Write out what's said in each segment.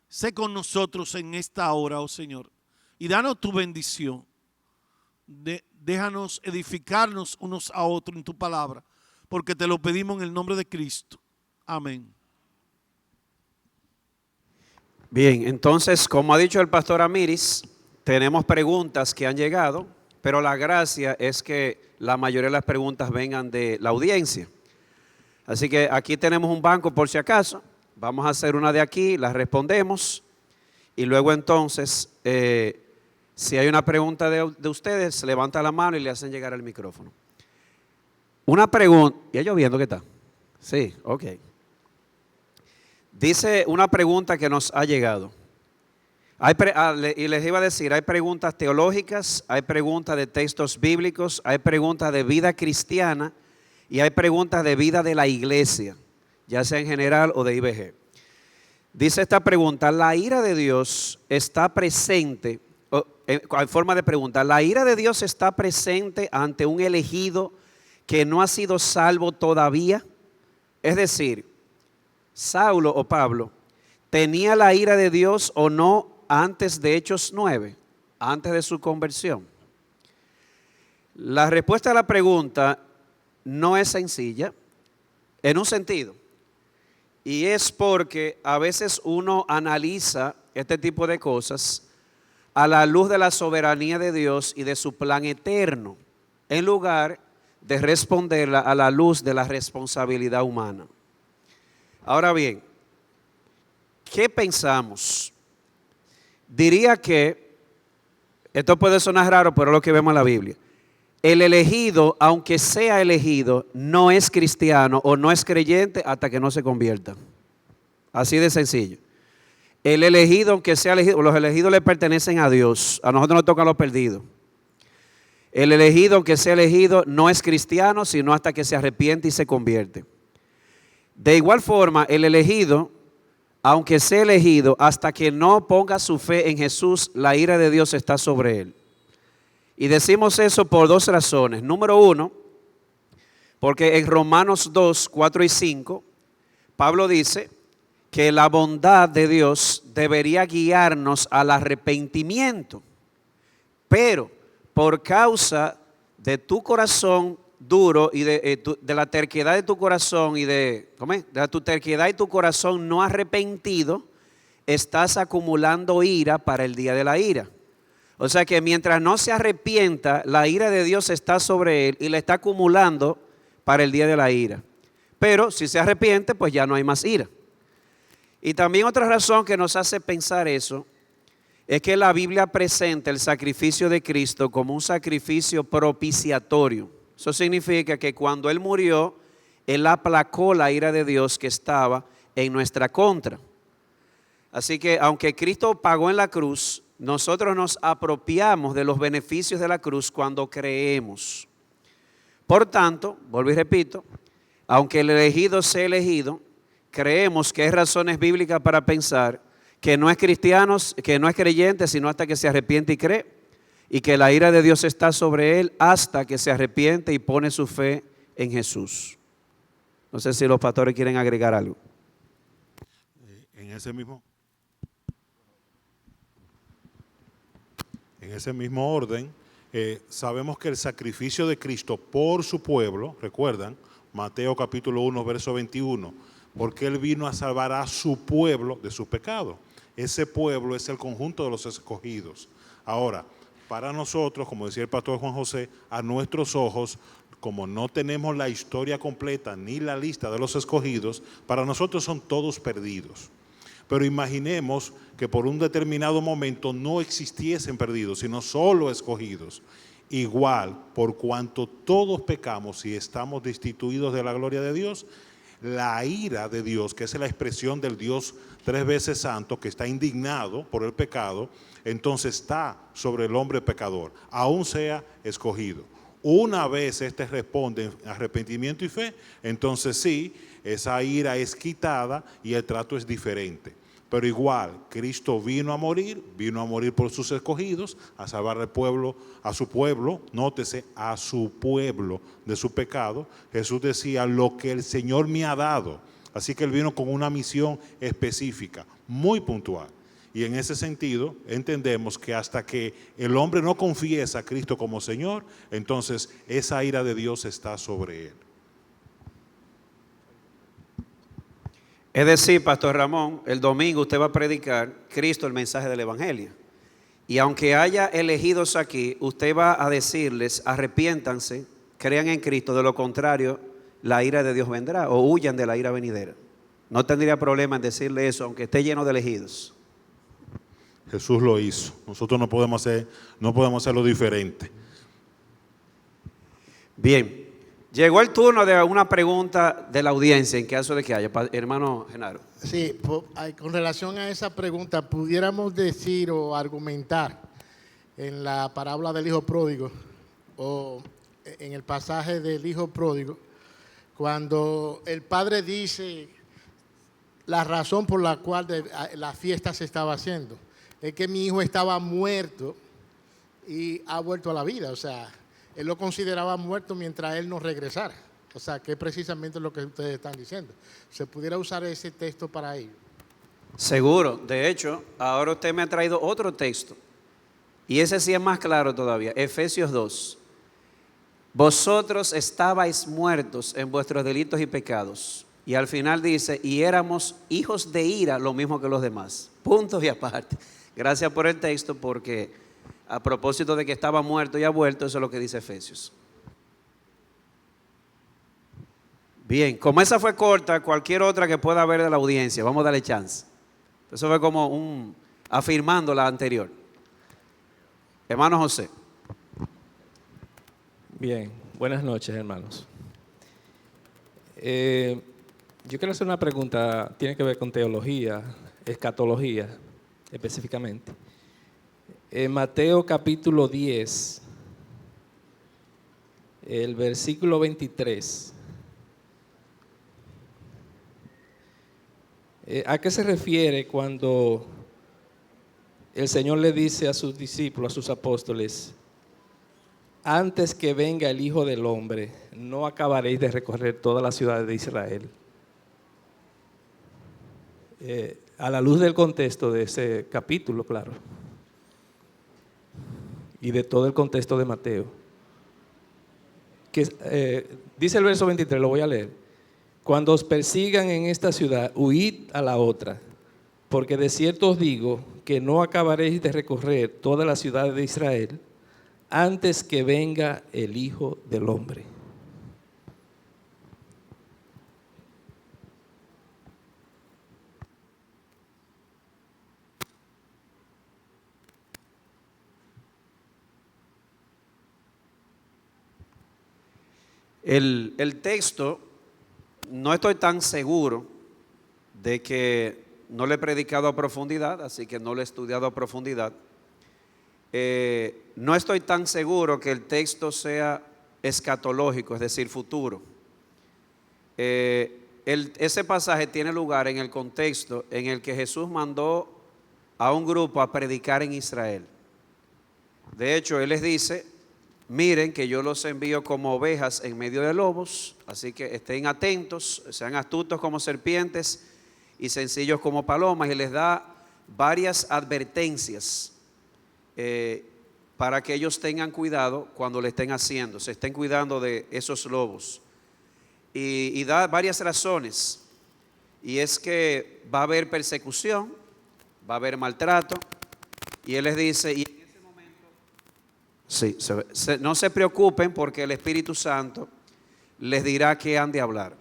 sé con nosotros en esta hora, oh Señor, y danos tu bendición. Déjanos edificarnos unos a otros en tu palabra, porque te lo pedimos en el nombre de Cristo. Amén. Bien, entonces, como ha dicho el pastor Amiris, tenemos preguntas que han llegado, pero la gracia es que la mayoría de las preguntas vengan de la audiencia. Así que aquí tenemos un banco por si acaso. Vamos a hacer una de aquí, la respondemos y luego entonces, si hay una pregunta de ustedes, levanta la mano y le hacen llegar el micrófono. Una pregunta, ¿ya lloviendo qué está? Sí, ok. Dice una pregunta que nos ha llegado. Y les iba a decir, hay preguntas teológicas, hay preguntas de textos bíblicos, hay preguntas de vida cristiana y hay preguntas de vida de la iglesia, ya sea en general o de IBG. Dice esta pregunta, ¿la ira de Dios está presente? En forma de pregunta, ¿la ira de Dios está presente ante un elegido que no ha sido salvo todavía? Es decir, Saulo o Pablo, ¿tenía la ira de Dios o no antes de Hechos 9, antes de su conversión? La respuesta a la pregunta no es sencilla, en un sentido, y es porque a veces uno analiza este tipo de cosas a la luz de la soberanía de Dios y de su plan eterno, en lugar de responderla a la luz de la responsabilidad humana. Ahora bien, ¿qué pensamos? Diría que, esto puede sonar raro, pero es lo que vemos en la Biblia. El elegido, aunque sea elegido, no es cristiano o no es creyente hasta que no se convierta. Así de sencillo. El elegido, aunque sea elegido, los elegidos le pertenecen a Dios. A nosotros nos tocan los perdidos. El elegido, aunque sea elegido, no es cristiano, sino hasta que se arrepiente y se convierte. De igual forma, el elegido, aunque sea elegido, hasta que no ponga su fe en Jesús, la ira de Dios está sobre él. Y decimos eso por dos razones. Número uno, porque en Romanos 2, 4 y 5, Pablo dice que la bondad de Dios debería guiarnos al arrepentimiento. Pero por causa de tu corazón duro y de la terquedad de tu corazón y de tu terquedad y tu corazón no arrepentido, estás acumulando ira para el día de la ira. O sea que mientras no se arrepienta, la ira de Dios está sobre él y le está acumulando para el día de la ira. Pero si se arrepiente, pues ya no hay más ira. Y también otra razón que nos hace pensar eso es que la Biblia presenta el sacrificio de Cristo como un sacrificio propiciatorio. Eso significa que cuando Él murió, Él aplacó la ira de Dios que estaba en nuestra contra. Así que aunque Cristo pagó en la cruz, nosotros nos apropiamos de los beneficios de la cruz cuando creemos. Por tanto, vuelvo y repito, aunque el elegido sea elegido, creemos que hay razones bíblicas para pensar que no es cristiano, que no es creyente, sino hasta que se arrepiente y cree, y que la ira de Dios está sobre él hasta que se arrepiente y pone su fe en Jesús. No sé si los pastores quieren agregar algo. En ese mismo orden, sabemos que el sacrificio de Cristo por su pueblo, recuerdan, Mateo capítulo 1, verso 21, porque Él vino a salvar a su pueblo de su pecado. Ese pueblo es el conjunto de los escogidos. Ahora, para nosotros, como decía el pastor Juan José, a nuestros ojos, como no tenemos la historia completa ni la lista de los escogidos, para nosotros son todos perdidos. Pero imaginemos que por un determinado momento no existiesen perdidos, sino solo escogidos. Igual, por cuanto todos pecamos y estamos destituidos de la gloria de Dios, la ira de Dios, que es la expresión del Dios tres veces santo, que está indignado por el pecado, entonces está sobre el hombre pecador, aún sea escogido. Una vez éste responde en arrepentimiento y fe, entonces sí, esa ira es quitada y el trato es diferente. Pero igual, Cristo vino a morir por sus escogidos, a salvar al pueblo, a su pueblo, nótese, a su pueblo de su pecado. Jesús decía, lo que el Señor me ha dado. Así que Él vino con una misión específica, muy puntual. Y en ese sentido entendemos que hasta que el hombre no confiesa a Cristo como Señor, entonces esa ira de Dios está sobre él. Es decir, Pastor Ramón, el domingo usted va a predicar Cristo, el mensaje del Evangelio. Y aunque haya elegidos aquí, usted va a decirles, arrepiéntanse, crean en Cristo, de lo contrario, la ira de Dios vendrá, o huyan de la ira venidera. No tendría problema en decirle eso, aunque esté lleno de elegidos. Jesús lo hizo. Nosotros no podemos hacerlo diferente. Bien, llegó el turno de una pregunta de la audiencia en caso de que haya. Hermano Genaro. Sí, con relación a esa pregunta, pudiéramos decir o argumentar en la parábola del hijo pródigo o en el pasaje del hijo pródigo, cuando el padre dice la razón por la cual la fiesta se estaba haciendo, es que mi hijo estaba muerto y ha vuelto a la vida. O sea, él lo consideraba muerto mientras él no regresara. O sea, que es precisamente lo que ustedes están diciendo. ¿Se pudiera usar ese texto para ello? Seguro. De hecho, ahora usted me ha traído otro texto. Y ese sí es más claro todavía. Efesios 2. Vosotros estabais muertos en vuestros delitos y pecados. Y al final dice, y éramos hijos de ira, lo mismo que los demás. Punto y aparte. Gracias por el texto, porque a propósito de que estaba muerto y ha vuelto, eso es lo que dice Efesios. Bien, como esa fue corta, cualquier otra que pueda haber de la audiencia, vamos a darle chance. Eso fue como afirmando la anterior. Hermano José. Bien, buenas noches, hermanos. Yo quiero hacer una pregunta, tiene que ver con teología, escatología específicamente. En Mateo capítulo 10, el versículo 23. ¿A qué se refiere cuando el Señor le dice a sus discípulos, a sus apóstoles, antes que venga el Hijo del Hombre, no acabaréis de recorrer todas las ciudades de Israel? A la luz del contexto de ese capítulo, claro, y de todo el contexto de Mateo, dice el verso 23, lo voy a leer. Cuando os persigan en esta ciudad, huid a la otra, porque de cierto os digo que no acabaréis de recorrer todas las ciudades de Israel antes que venga el Hijo del Hombre. El texto, no estoy tan seguro de que no lo he predicado a profundidad, así que no lo he estudiado a profundidad. No estoy tan seguro que el texto sea escatológico, es decir, futuro. Ese pasaje tiene lugar en el contexto en el que Jesús mandó a un grupo a predicar en Israel. De hecho, Él les dice, miren que yo los envío como ovejas en medio de lobos, así que estén atentos, sean astutos como serpientes y sencillos como palomas, y les da varias advertencias para que ellos tengan cuidado cuando le estén haciendo, se estén cuidando de esos lobos. Y da varias razones, y es que va a haber persecución, va a haber maltrato, y Él les dice, y en ese momento, sí, no se preocupen porque el Espíritu Santo les dirá qué han de hablar.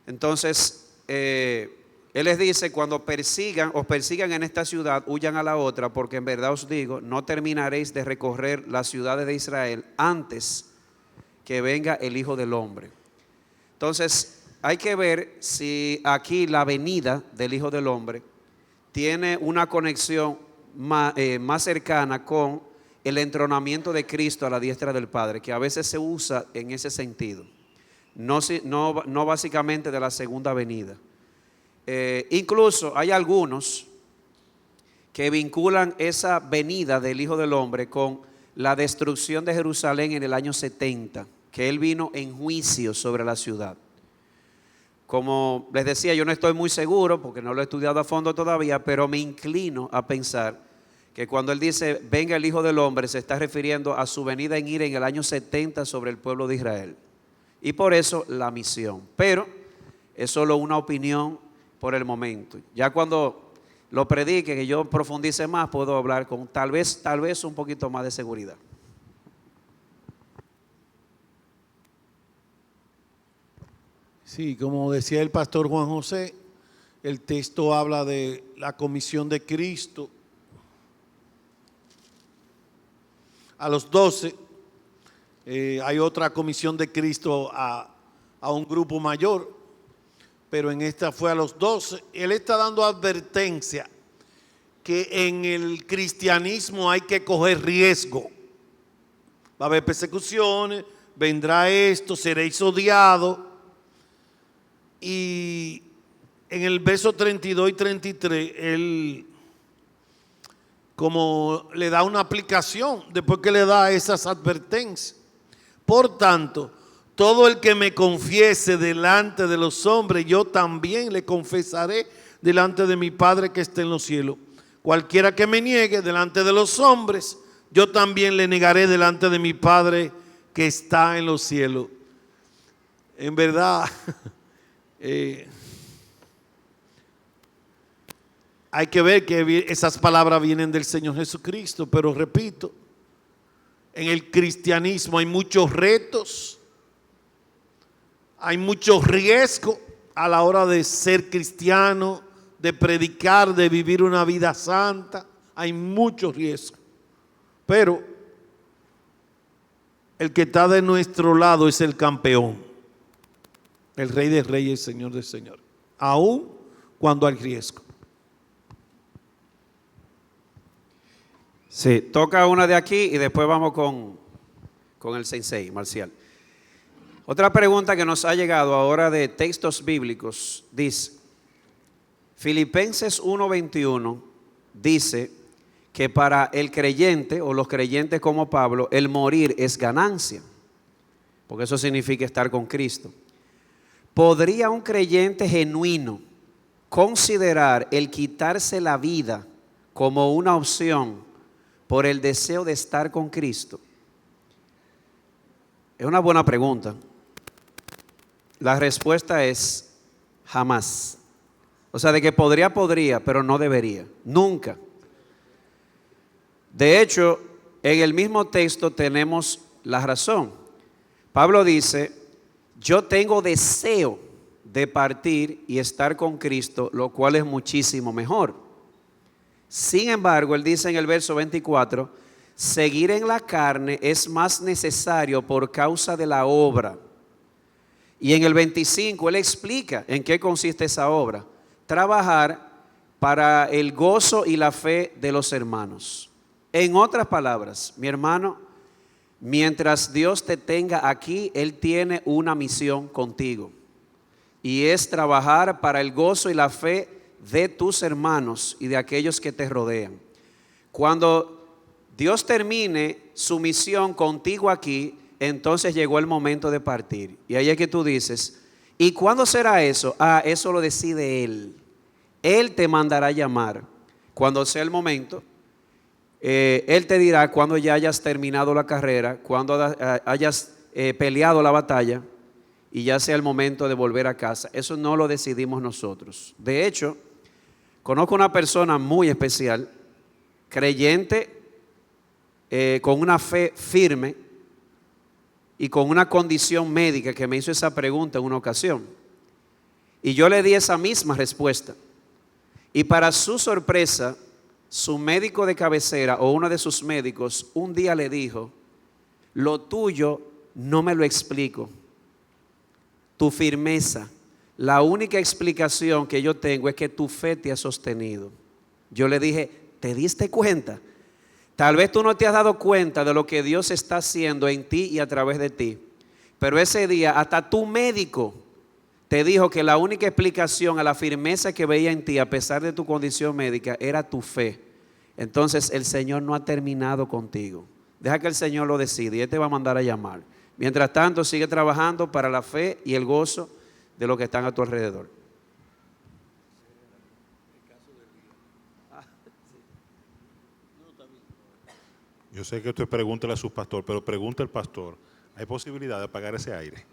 Entonces, Él les dice, cuando os persigan en esta ciudad, huyan a la otra, porque en verdad os digo, no terminaréis de recorrer las ciudades de Israel antes que venga el Hijo del Hombre. Entonces, hay que ver si aquí la venida del Hijo del Hombre tiene una conexión más cercana con el entronamiento de Cristo a la diestra del Padre, que a veces se usa en ese sentido, no básicamente de la segunda venida. Incluso hay algunos que vinculan esa venida del Hijo del Hombre con la destrucción de Jerusalén en el año 70, que Él vino en juicio sobre la ciudad. como les decía, yo no estoy muy seguro porque no lo he estudiado a fondo todavía, pero me inclino a pensar que cuando él dice, venga el Hijo del Hombre, se está refiriendo a su venida en ira en el año 70 sobre el pueblo de Israel. Y por eso la misión. Pero es solo una opinión por el momento. Ya cuando lo predique, que yo profundice más, puedo hablar con tal vez un poquito más de seguridad. Sí, como decía el pastor Juan José, el texto habla de la comisión de Cristo a los 12. Hay otra comisión de Cristo a un grupo mayor, pero en esta fue a los 12. Él está dando advertencia que en el cristianismo hay que coger riesgo. Va a haber persecuciones, vendrá esto, seréis odiados. Y en el verso 32 y 33, él como le da una aplicación después que le da esas advertencias. Por tanto, todo el que me confiese delante de los hombres, yo también le confesaré delante de mi Padre que está en los cielos. Cualquiera que me niegue delante de los hombres, yo también le negaré delante de mi Padre que está en los cielos. En verdad, hay que ver que esas palabras vienen del Señor Jesucristo, pero repito, en el cristianismo hay muchos retos, hay mucho riesgo a la hora de ser cristiano, de predicar, de vivir una vida santa. Hay mucho riesgo, pero el que está de nuestro lado es el campeón, el Rey de Reyes, el Señor de Señores, aún cuando hay riesgo. Sí, toca una de aquí y después vamos con el sensei, Marcial. Otra pregunta que nos ha llegado ahora de textos bíblicos dice, Filipenses 1:21 dice que para el creyente o los creyentes como Pablo, el morir es ganancia, porque eso significa estar con Cristo. ¿Podría un creyente genuino considerar el quitarse la vida como una opción por el deseo de estar con Cristo? Es una buena pregunta. La respuesta es jamás. O sea, de que podría, pero no debería. Nunca. De hecho, en el mismo texto tenemos la razón. Pablo dice, yo tengo deseo de partir y estar con Cristo, lo cual es muchísimo mejor. Sin embargo, él dice en el verso 24, seguir en la carne es más necesario por causa de la obra. Y en el 25 él explica en qué consiste esa obra. Trabajar para el gozo y la fe de los hermanos. En otras palabras, mi hermano, mientras Dios te tenga aquí, Él tiene una misión contigo. Y es trabajar para el gozo y la fe de tus hermanos y de aquellos que te rodean. Cuando Dios termine su misión contigo aquí, entonces llegó el momento de partir. Y ahí es que tú dices, ¿y cuándo será eso? Eso lo decide Él. Él te mandará llamar. Cuando sea el momento, Él te dirá cuando ya hayas terminado la carrera, cuando hayas peleado la batalla y ya sea el momento de volver a casa. Eso no lo decidimos nosotros. De hecho, conozco una persona muy especial, creyente, con una fe firme y con una condición médica que me hizo esa pregunta en una ocasión. Y yo le di esa misma respuesta. Y para su sorpresa, su médico de cabecera o uno de sus médicos un día le dijo, lo tuyo no me lo explico. Tu firmeza, la única explicación que yo tengo es que tu fe te ha sostenido. Yo le dije, ¿te diste cuenta? Tal vez tú no te has dado cuenta de lo que Dios está haciendo en ti y a través de ti. Pero ese día hasta tu médico te dijo que la única explicación a la firmeza que veía en ti a pesar de tu condición médica era tu fe. Entonces el Señor no ha terminado contigo. Deja que el Señor lo decida y Él te va a mandar a llamar. Mientras tanto sigue trabajando para la fe y el gozo de los que están a tu alrededor. Yo sé que usted pregúntele a su pastor, pero pregunta al pastor, ¿hay posibilidad de apagar ese aire?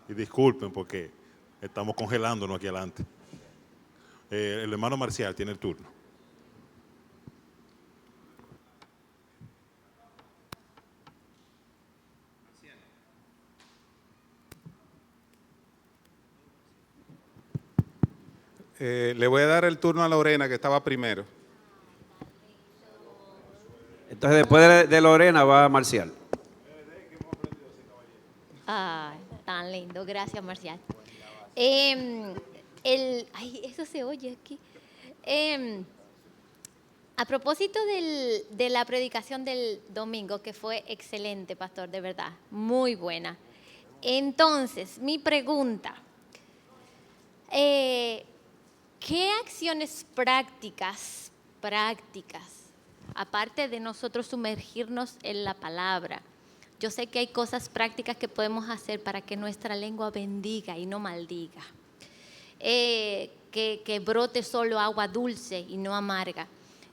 Y disculpen porque estamos congelándonos aquí adelante. El hermano Marcial tiene el turno. Le voy a dar el turno a Lorena, que estaba primero. Entonces después de Lorena va Marcial. Ah, tan lindo, gracias Marcial. Ay, eso se oye aquí. A propósito de la predicación del domingo, que fue excelente, pastor, de verdad, muy buena. Entonces, mi pregunta, ¿qué acciones prácticas, aparte de nosotros sumergirnos en la palabra? Yo sé que hay cosas prácticas que podemos hacer para que nuestra lengua bendiga y no maldiga. Que brote solo agua dulce y no amarga.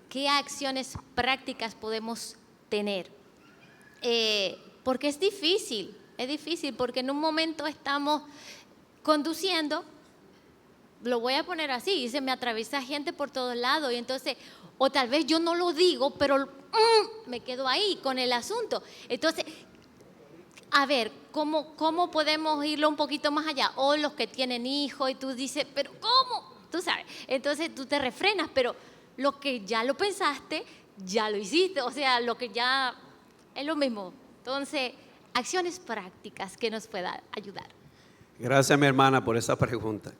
¿Qué acciones prácticas podemos tener? Porque es difícil porque en un momento estamos conduciendo, lo voy a poner así, y se me atraviesa gente por todos lados, y entonces, o tal vez yo no lo digo, pero me quedo ahí con el asunto. Entonces, a ver, ¿cómo podemos irlo un poquito más allá? O los que tienen hijos y tú dices, ¿pero cómo? Tú sabes, entonces tú te refrenas, pero lo que ya lo pensaste, ya lo hiciste, o sea, lo que ya es lo mismo. Entonces, acciones prácticas que nos puedan ayudar. Gracias, mi hermana, por esa pregunta.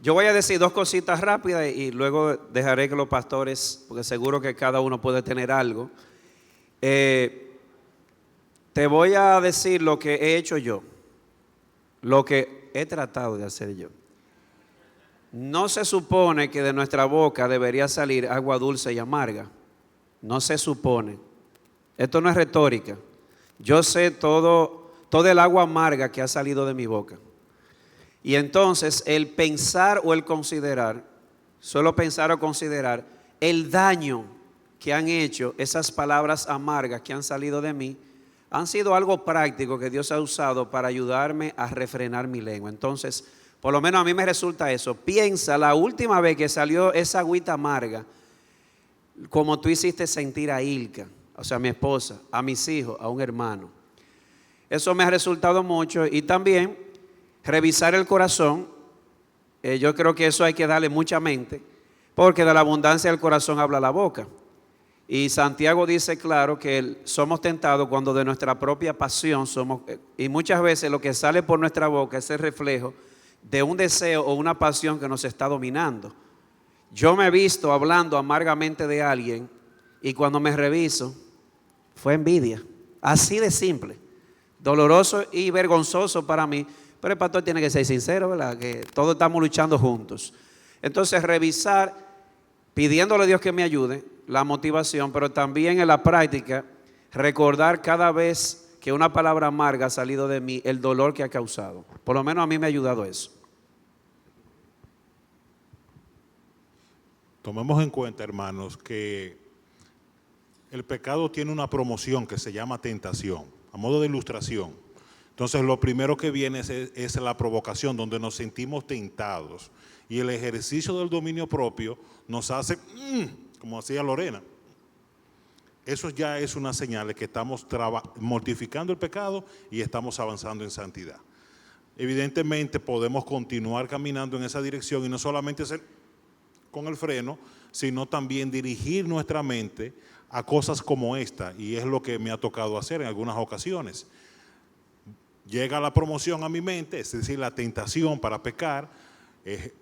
Yo voy a decir dos cositas rápidas y luego dejaré que los pastores, porque seguro que cada uno puede tener algo. Te voy a decir lo que he hecho yo, lo que he tratado de hacer yo. No se supone que de nuestra boca debería salir agua dulce y amarga. No se supone. Esto no es retórica. Yo sé todo el agua amarga que ha salido de mi boca. Y entonces el pensar o el considerar, solo pensar o considerar el daño que han hecho esas palabras amargas que han salido de mí, han sido algo práctico que Dios ha usado para ayudarme a refrenar mi lengua. Entonces, por lo menos a mí me resulta eso. Piensa la última vez que salió esa agüita amarga, como tú hiciste sentir a Ilka, o sea, a mi esposa, a mis hijos, a un hermano. Eso me ha resultado mucho. Y también revisar el corazón. Yo creo que eso hay que darle mucha mente, porque de la abundancia del corazón habla la boca. Y Santiago dice claro que somos tentados cuando de nuestra propia pasión somos, y muchas veces lo que sale por nuestra boca es el reflejo de un deseo o una pasión que nos está dominando. Yo me he visto hablando amargamente de alguien y cuando me reviso fue envidia, así de simple, doloroso y vergonzoso para mí, pero el pastor tiene que ser sincero, ¿verdad? Que todos estamos luchando juntos. Entonces revisar, pidiéndole a Dios que me ayude, la motivación, pero también en la práctica, recordar cada vez que una palabra amarga ha salido de mí, el dolor que ha causado. Por lo menos a mí me ha ayudado eso. Tomemos en cuenta, hermanos, que el pecado tiene una promoción que se llama tentación, a modo de ilustración. Entonces, lo primero que viene es la provocación, donde nos sentimos tentados. Y el ejercicio del dominio propio nos hace, como hacía Lorena. Eso ya es una señal de que estamos mortificando el pecado y estamos avanzando en santidad. Evidentemente, podemos continuar caminando en esa dirección y no solamente ser con el freno, sino también dirigir nuestra mente a cosas como esta, y es lo que me ha tocado hacer en algunas ocasiones. Llega la promoción a mi mente, es decir, la tentación para pecar,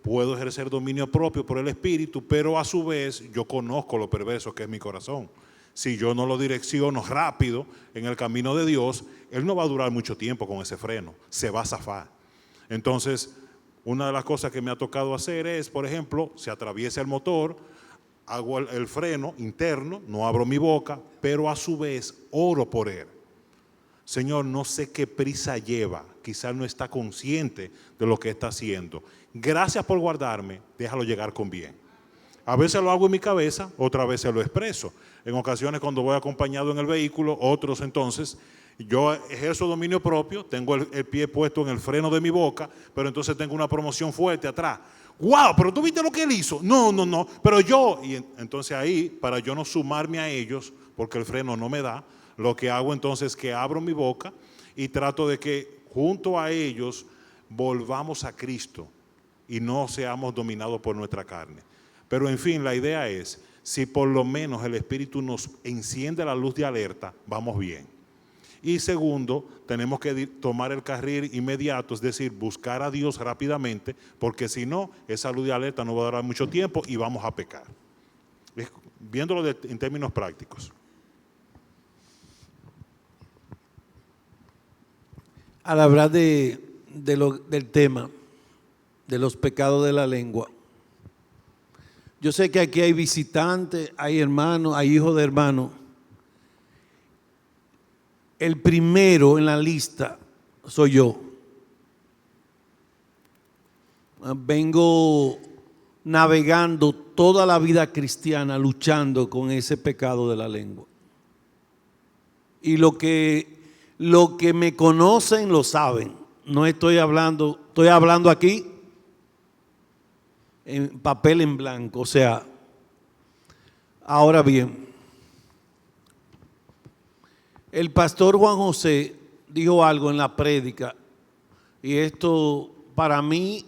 puedo ejercer dominio propio por el Espíritu, pero a su vez yo conozco lo perverso que es mi corazón. Si yo no lo direcciono rápido en el camino de Dios, Él no va a durar mucho tiempo con ese freno, se va a zafar. Entonces, una de las cosas que me ha tocado hacer es, por ejemplo, se atraviesa el motor, hago el freno interno, no abro mi boca, pero a su vez oro por Él. Señor, no sé qué prisa lleva, quizás no está consciente de lo que está haciendo. Gracias por guardarme, déjalo llegar con bien. A veces lo hago en mi cabeza, otras veces lo expreso. En ocasiones cuando voy acompañado en el vehículo, otros entonces, yo ejerzo dominio propio, tengo el pie puesto en el freno de mi boca, pero entonces tengo una promoción fuerte atrás. ¡Wow! ¿Pero tú viste lo que él hizo? No, pero yo. Y entonces ahí, para yo no sumarme a ellos, porque el freno no me da, lo que hago entonces es que abro mi boca y trato de que junto a ellos volvamos a Cristo y no seamos dominados por nuestra carne. Pero en fin, la idea es, si por lo menos el Espíritu nos enciende la luz de alerta, vamos bien. Y segundo, tenemos que tomar el carril inmediato, es decir, buscar a Dios rápidamente, porque si no, esa luz de alerta no va a durar mucho tiempo y vamos a pecar. Viéndolo en términos prácticos. Al hablar del tema de los pecados de la lengua, yo sé que aquí hay visitantes, hay hermanos, hay hijos de hermanos. El primero en la lista soy yo. Vengo navegando toda la vida cristiana luchando con ese pecado de la lengua. Y lo que me conocen lo saben. No estoy hablando, estoy hablando aquí en papel en blanco. O sea, ahora bien, el pastor Juan José dijo algo en la prédica, y esto para mí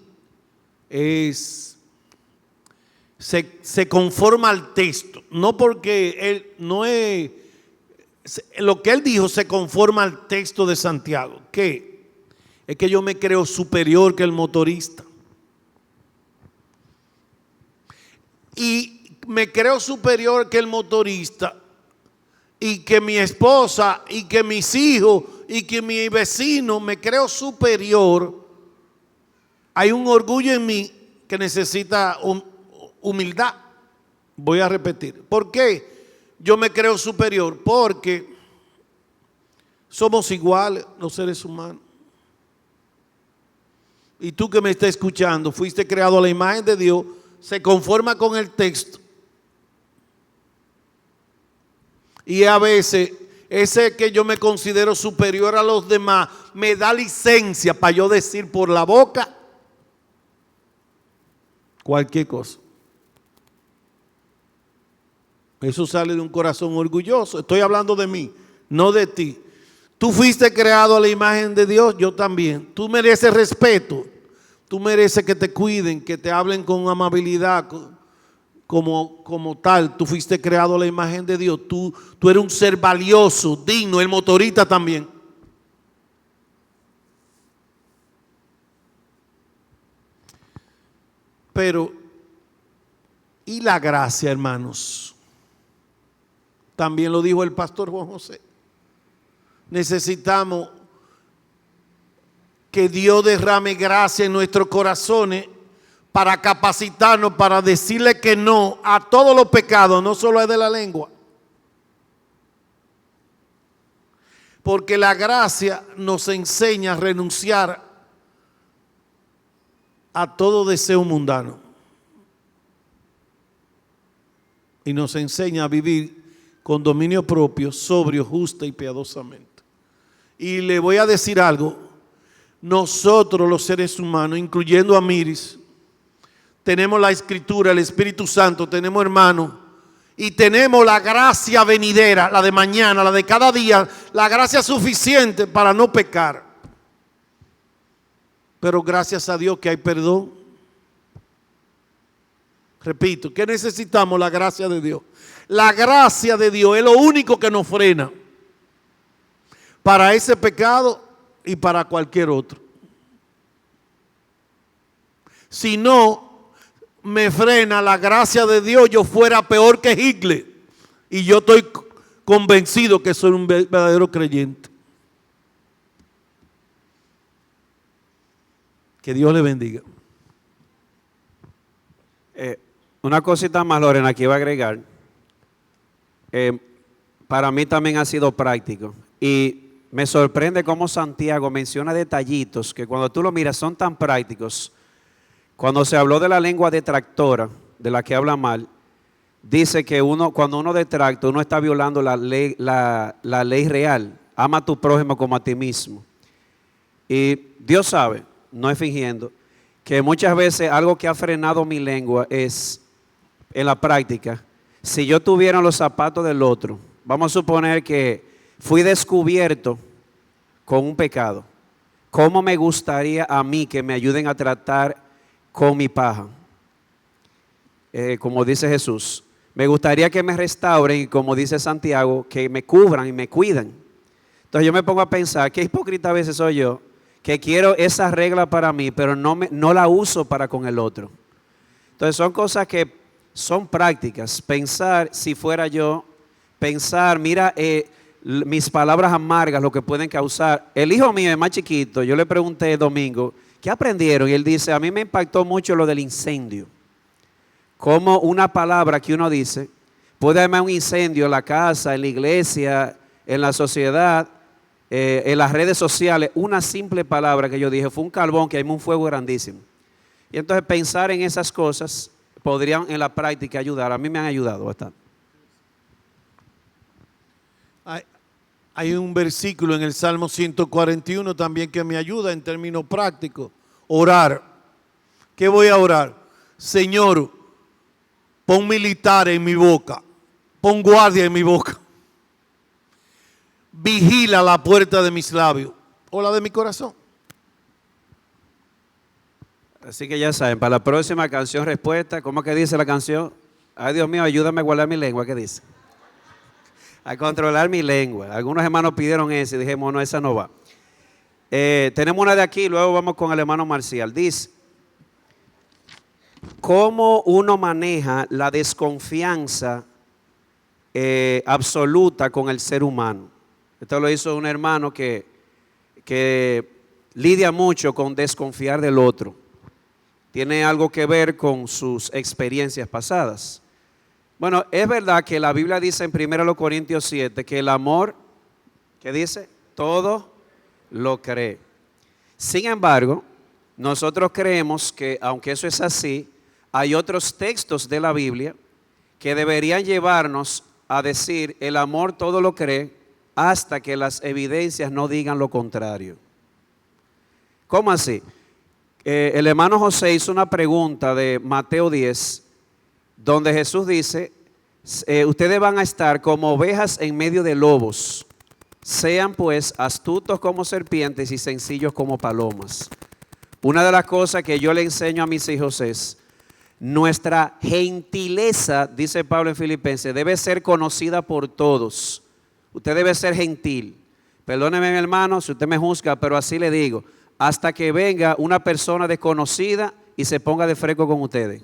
se conforma al texto, no porque él no es, lo que él dijo se conforma al texto de Santiago, que es que yo me creo superior que el motorista. Y me creo superior que el motorista, y que mi esposa, y que mis hijos, y que mi vecino, me creo superior. Hay un orgullo en mí que necesita humildad. Voy a repetir. ¿Por qué yo me creo superior? Porque somos iguales los seres humanos. Y tú que me estás escuchando, fuiste creado a la imagen de Dios, se conforma con el texto. Y a veces ese que yo me considero superior a los demás me da licencia para yo decir por la boca cualquier cosa. Eso sale de un corazón orgulloso. Estoy hablando de mí, no de ti. Tú fuiste creado a la imagen de Dios, yo también. Tú mereces respeto. Tú mereces que te cuiden, que te hablen con amabilidad, como tal. Tú fuiste creado a la imagen de Dios. Tú eres un ser valioso, digno. El motorista también. Pero, ¿y la gracia, hermanos? También lo dijo el pastor Juan José. Necesitamos que Dios derrame gracia en nuestros corazones para capacitarnos, para decirle que no a todos los pecados, no solo es de la lengua. Porque la gracia nos enseña a renunciar a todo deseo mundano. Y nos enseña a vivir con dominio propio, sobrio, justo y piadosamente. Y le voy a decir algo. Nosotros los seres humanos, incluyendo a Miris, tenemos la Escritura, el Espíritu Santo, tenemos hermanos y tenemos la gracia venidera, la de mañana, la de cada día, la gracia suficiente para no pecar. Pero gracias a Dios que hay perdón. Repito, ¿qué necesitamos? La gracia de Dios. La gracia de Dios es lo único que nos frena para ese pecado y para cualquier otro. Si no me frena la gracia de Dios, yo fuera peor que Hitler. Y yo estoy convencido que soy un verdadero creyente. Que Dios le bendiga. Una cosita más, Lorena, que iba a agregar. Para mí también ha sido práctico. Y me sorprende cómo Santiago menciona detallitos que cuando tú lo miras son tan prácticos. Cuando se habló de la lengua detractora, de la que habla mal, dice que cuando uno detracta, uno está violando la ley real. Ama a tu prójimo como a ti mismo. Y Dios sabe, no es fingiendo, que muchas veces algo que ha frenado mi lengua es, en la práctica, si yo tuviera los zapatos del otro, vamos a suponer que fui descubierto con un pecado, ¿cómo me gustaría a mí que me ayuden a tratar con mi paja? Como dice Jesús, me gustaría que me restauren y como dice Santiago, que me cubran y me cuidan. Entonces yo me pongo a pensar, qué hipócrita a veces soy yo, que quiero esa regla para mí, pero no la uso para con el otro. Entonces son cosas que son prácticas. Pensar, si fuera yo, pensar, mira, mis palabras amargas, lo que pueden causar. El hijo mío es más chiquito, yo le pregunté el domingo, ¿qué aprendieron? Y él dice, a mí me impactó mucho lo del incendio. Cómo una palabra que uno dice puede armar un incendio en la casa, en la iglesia, en la sociedad, en las redes sociales. Una simple palabra que yo dije fue un carbón que armó un fuego grandísimo. Y entonces pensar en esas cosas podrían en la práctica ayudar. A mí me han ayudado bastante. Hay un versículo en el Salmo 141 también que me ayuda en términos prácticos. Orar. ¿Qué voy a orar? Señor, pon militar en mi boca. Pon guardia en mi boca. Vigila la puerta de mis labios o la de mi corazón. Así que ya saben, para la próxima canción respuesta, ¿cómo que dice la canción? Ay, Dios mío, ayúdame a guardar mi lengua, ¿qué dice? A controlar mi lengua. Algunos hermanos pidieron ese y dijimos, no, esa no va. Tenemos una de aquí, luego vamos con el hermano Marcial. Dice, ¿cómo uno maneja la desconfianza absoluta con el ser humano? Esto lo hizo un hermano que lidia mucho con desconfiar del otro. Tiene algo que ver con sus experiencias pasadas. Bueno, es verdad que la Biblia dice en 1 Corintios 7 que el amor, ¿qué dice? Todo lo cree. Sin embargo, nosotros creemos que aunque eso es así, hay otros textos de la Biblia que deberían llevarnos a decir el amor todo lo cree hasta que las evidencias no digan lo contrario. ¿Cómo así? El hermano José hizo una pregunta de Mateo 10, donde Jesús dice, ustedes van a estar como ovejas en medio de lobos, sean pues astutos como serpientes y sencillos como palomas. Una de las cosas que yo le enseño a mis hijos es, nuestra gentileza, dice Pablo en Filipenses, debe ser conocida por todos. Usted debe ser gentil. Perdóneme, mi hermano, si usted me juzga, pero así le digo, hasta que venga una persona desconocida y se ponga de fresco con ustedes.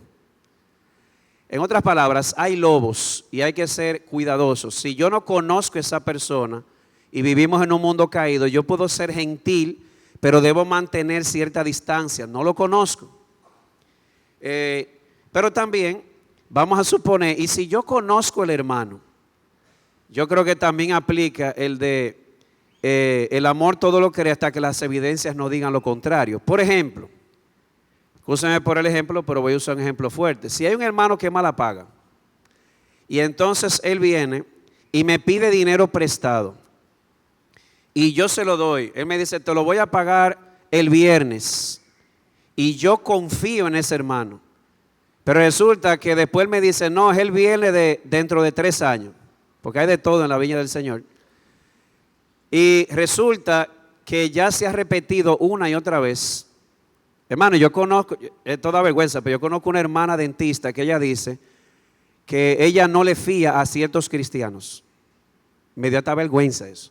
En otras palabras, hay lobos y hay que ser cuidadosos. Si yo no conozco a esa persona y vivimos en un mundo caído, yo puedo ser gentil, pero debo mantener cierta distancia. No lo conozco. Pero también vamos a suponer, y si yo conozco al hermano, yo creo que también aplica el de el amor todo lo cree hasta que las evidencias no digan lo contrario. Por ejemplo, escúchame por el ejemplo, pero voy a usar un ejemplo fuerte. Si hay un hermano que mala paga y entonces él viene y me pide dinero prestado y yo se lo doy, él me dice, te lo voy a pagar el viernes y yo confío en ese hermano, pero resulta que después él me dice, no, es el viernes dentro de 3 años, porque hay de todo en la viña del Señor. Y resulta que ya se ha repetido una y otra vez. Hermano, yo conozco, es toda vergüenza, pero yo conozco una hermana dentista que ella dice que ella no le fía a ciertos cristianos. Me da vergüenza eso.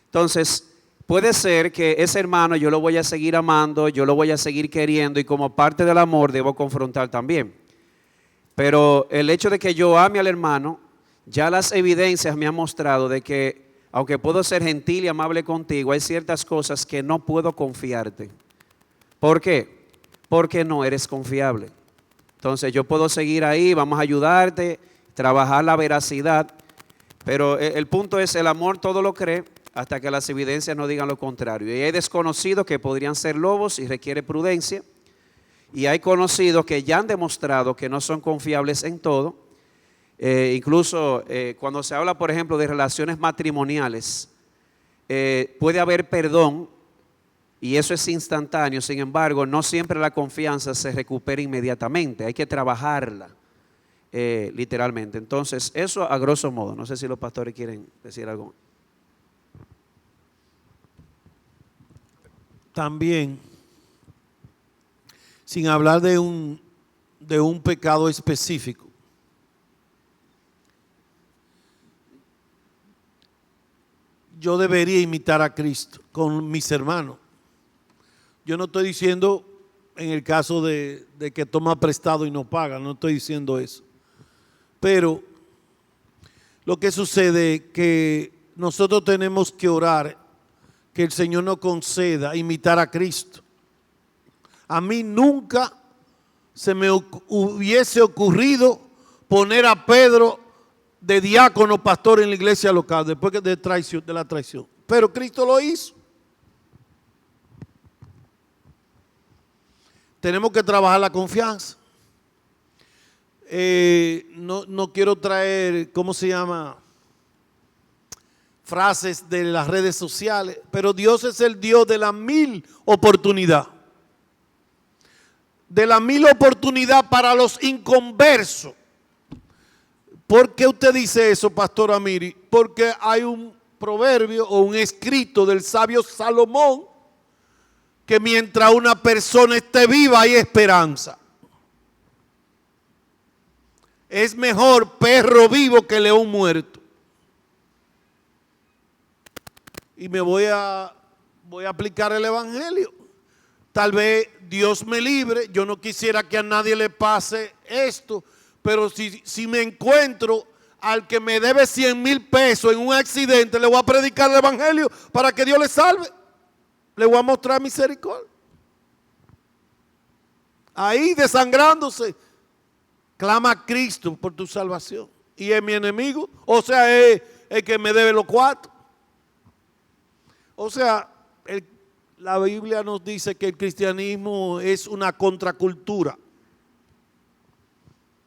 Entonces, puede ser que ese hermano yo lo voy a seguir amando, yo lo voy a seguir queriendo y como parte del amor debo confrontar también. Pero el hecho de que yo ame al hermano, ya las evidencias me han mostrado de que aunque puedo ser gentil y amable contigo, hay ciertas cosas que no puedo confiarte. ¿Por qué? Porque no eres confiable. Entonces yo puedo seguir ahí, vamos a ayudarte, trabajar la veracidad, pero el punto es el amor todo lo cree hasta que las evidencias no digan lo contrario. Y hay desconocidos que podrían ser lobos y requiere prudencia. Y hay conocidos que ya han demostrado que no son confiables en todo. Incluso cuando se habla, por ejemplo, de relaciones matrimoniales, puede haber perdón y eso es instantáneo. Sin embargo, no siempre la confianza se recupera inmediatamente. Hay que trabajarla, literalmente. Entonces, eso a grosso modo. No sé si los pastores quieren decir algo. También, sin hablar de un pecado específico, yo debería imitar a Cristo con mis hermanos. Yo no estoy diciendo en el caso de que toma prestado y no paga, no estoy diciendo eso. Pero lo que sucede es que nosotros tenemos que orar que el Señor nos conceda imitar a Cristo. A mí nunca se me hubiese ocurrido poner a Pedro de diácono pastor en la iglesia local después de la traición. Pero Cristo lo hizo. Tenemos que trabajar la confianza. No quiero traer, ¿cómo se llama? Frases de las redes sociales, pero Dios es el Dios de la 1000 oportunidad. De la 1000 oportunidad para los inconversos. ¿Por qué usted dice eso, Pastor Amiri? Porque hay un proverbio o un escrito del sabio Salomón que mientras una persona esté viva hay esperanza. Es mejor perro vivo que león muerto. Y me voy a aplicar el evangelio. Tal vez Dios me libre, yo no quisiera que a nadie le pase esto, pero si me encuentro al que me debe 100,000 pesos en un accidente, le voy a predicar el evangelio para que Dios le salve. Le voy a mostrar misericordia. Ahí desangrándose, clama a Cristo por tu salvación. Y es mi enemigo, o sea, es el que me debe los cuartos. O sea, la Biblia nos dice que el cristianismo es una contracultura.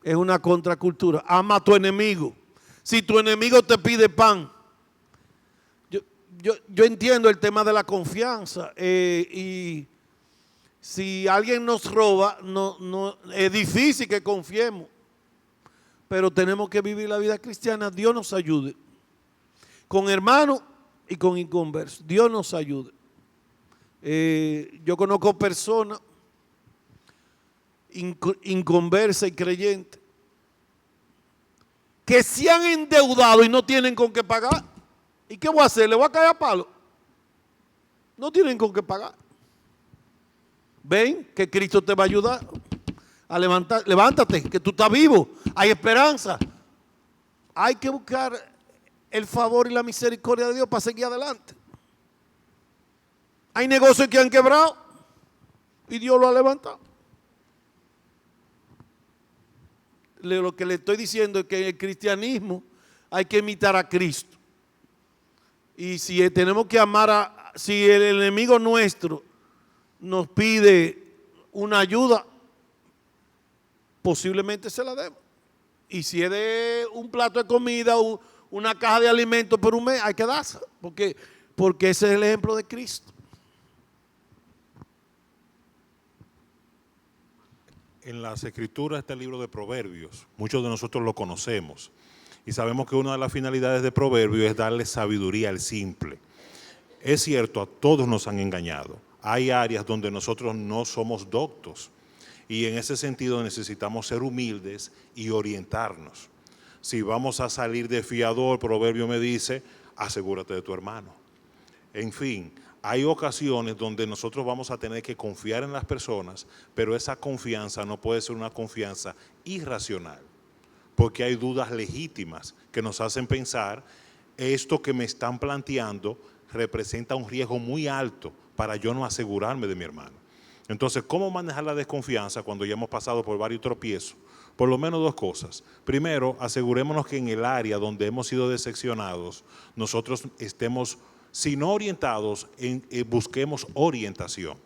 Es una contracultura. Ama a tu enemigo. Si tu enemigo te pide pan. Yo entiendo el tema de la confianza. Y si alguien nos roba, no, es difícil que confiemos. Pero tenemos que vivir la vida cristiana. Dios nos ayude. Con hermanos y con inconversos. Dios nos ayude. Yo conozco personas inconversas y creyentes que se han endeudado y no tienen con qué pagar. ¿Y qué voy a hacer? ¿Le voy a caer a palo? No tienen con qué pagar. Ven que Cristo te va a ayudar a levantar. Levántate, que tú estás vivo. Hay esperanza. Hay que buscar el favor y la misericordia de Dios para seguir adelante. Hay negocios que han quebrado y Dios lo ha levantado. Lo que le estoy diciendo es que en el cristianismo hay que imitar a Cristo. Y si tenemos que amar si el enemigo nuestro nos pide una ayuda, posiblemente se la demos. Y si es de un plato de comida o una caja de alimentos por un mes, hay que dársela, porque ese es el ejemplo de Cristo. En las escrituras está el libro de Proverbios. Muchos de nosotros lo conocemos. Y sabemos que una de las finalidades de Proverbios es darle sabiduría al simple. Es cierto, a todos nos han engañado. Hay áreas donde nosotros no somos doctos. Y en ese sentido necesitamos ser humildes y orientarnos. Si vamos a salir de fiador, Proverbio me dice, asegúrate de tu hermano. En fin, hay ocasiones donde nosotros vamos a tener que confiar en las personas, pero esa confianza no puede ser una confianza irracional, porque hay dudas legítimas que nos hacen pensar, esto que me están planteando representa un riesgo muy alto para yo no asegurarme de mi hermano. Entonces, ¿cómo manejar la desconfianza cuando ya hemos pasado por varios tropiezos? Por lo menos dos cosas. Primero, asegurémonos que en el área donde hemos sido decepcionados, nosotros estemos sino orientados en busquemos orientación.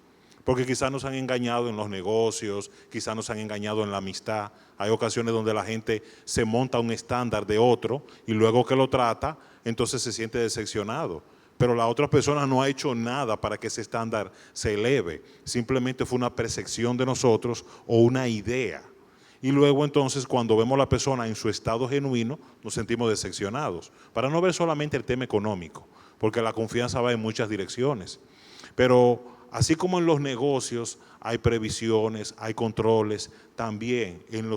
Porque quizás nos han engañado en los negocios, quizás nos han engañado en la amistad. Hay ocasiones donde la gente se monta un estándar de otro y luego que lo trata, entonces se siente decepcionado. Pero la otra persona no ha hecho nada para que ese estándar se eleve. Simplemente fue una percepción de nosotros o una idea. Y luego entonces cuando vemos a la persona en su estado genuino, nos sentimos decepcionados. Para no ver solamente el tema económico, porque la confianza va en muchas direcciones. Pero así como en los negocios hay previsiones, hay controles, también en